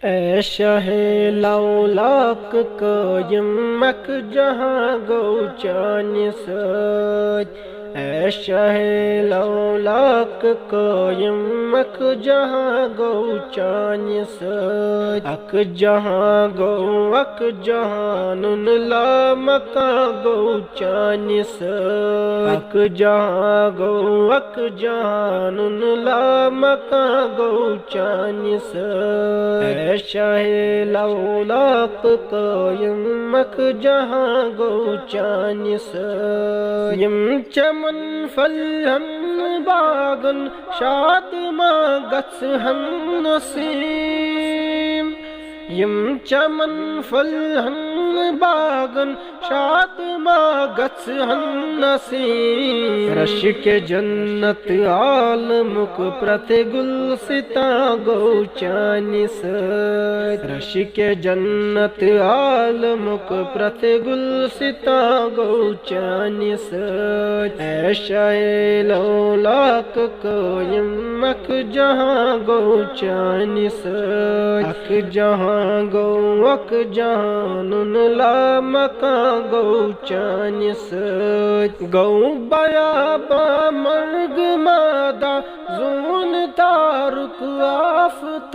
اے شاہ لولاک قائم مک جہاں گو چانی سچ اے شاہ لولاک قائم مک جہاں گو چانی سچ اک جہاں گو اک جہانن لا مکان گو چانی سچ اک جہاں گو اک جہانن لا مکان گو چانی سچ اے شاہ لولاک قائم مک جہاں گو چانی سچ یم چمن فلہن باغن شاد ما گچھ ہن نسیم یم چمن فلہن باغن شاد ما گچھ ہن نسیم رش کے جنت عالمک پرت گلستا گو چانی سچ رش کے جنت عالمک پرت گلستا گو چانی سچ اے شاہ لولاک قائم مک جہاں گو چانی سچ اک جہاں گو اک جہانن لا مکان گو چانی سچ گو بیابا مرگ مادا زون تارک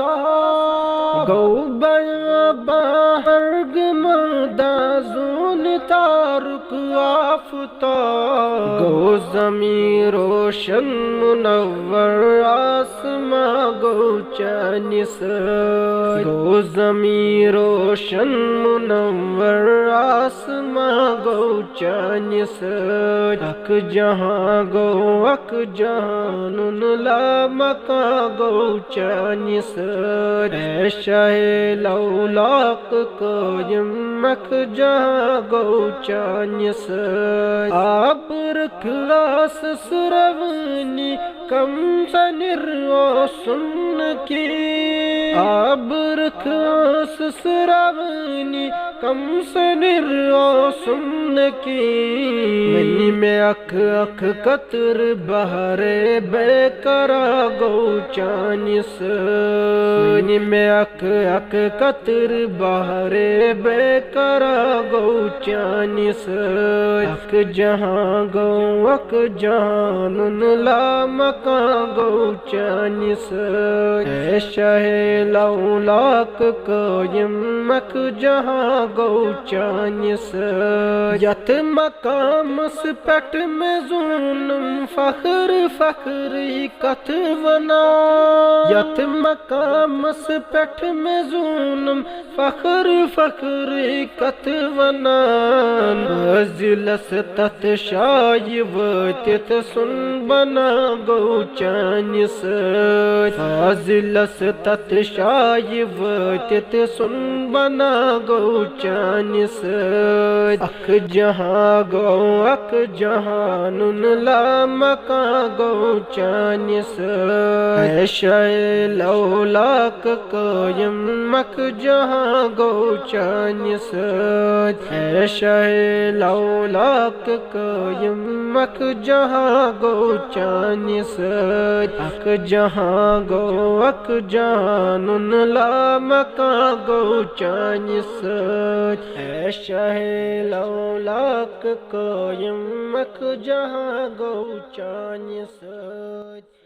آفتاب گو بیابا مرگ مادا زون تارک آفتاب گو زمین روشن منور آسماں گو چانی سچ گو زمین روشن منور آسماں گو چانی سچ اک جہاں گو اک جہانن لا مکان گو چانی سچ اے شاہ لولاک قائم مک جہاں گو چانی سچ آپ رکھلاس سرونی کم سنر و سن کی آپ رکھلاس سرونی کم سنر و سن کی منی میں اک اک قطر بہرے بے کرا گو چانی سچ منی میں اک اک قطر بہرے بے کرا گو چانی سچ اک جہاں گو اک جہانن لا مکان گو چانی سچ اے شاہ لولاک قائم مک جہاں گو چانی سچ یت مقامس پٹ میں ظلم فخر فخری کت ونا یت مقامس پٹ میں ظلم فخر فخری کت ونان ذلس تت شائی وتت سن بنا گو چانی سچ ذلس تت شائی وتت سن بنا گو چانی سچ اک جہاں گو اک جہانن لا مکان گو چانی سچ اے شاہ لولاک قائم مک جہاں گو چانی سچ اے شاہ لولاک قائم مک جہاں گو چانی سچ اک جہاں گو اک جہانن لا مکان گو چانی سچ اے شاہ لولاک قائم مک جہاں گو چانی سچ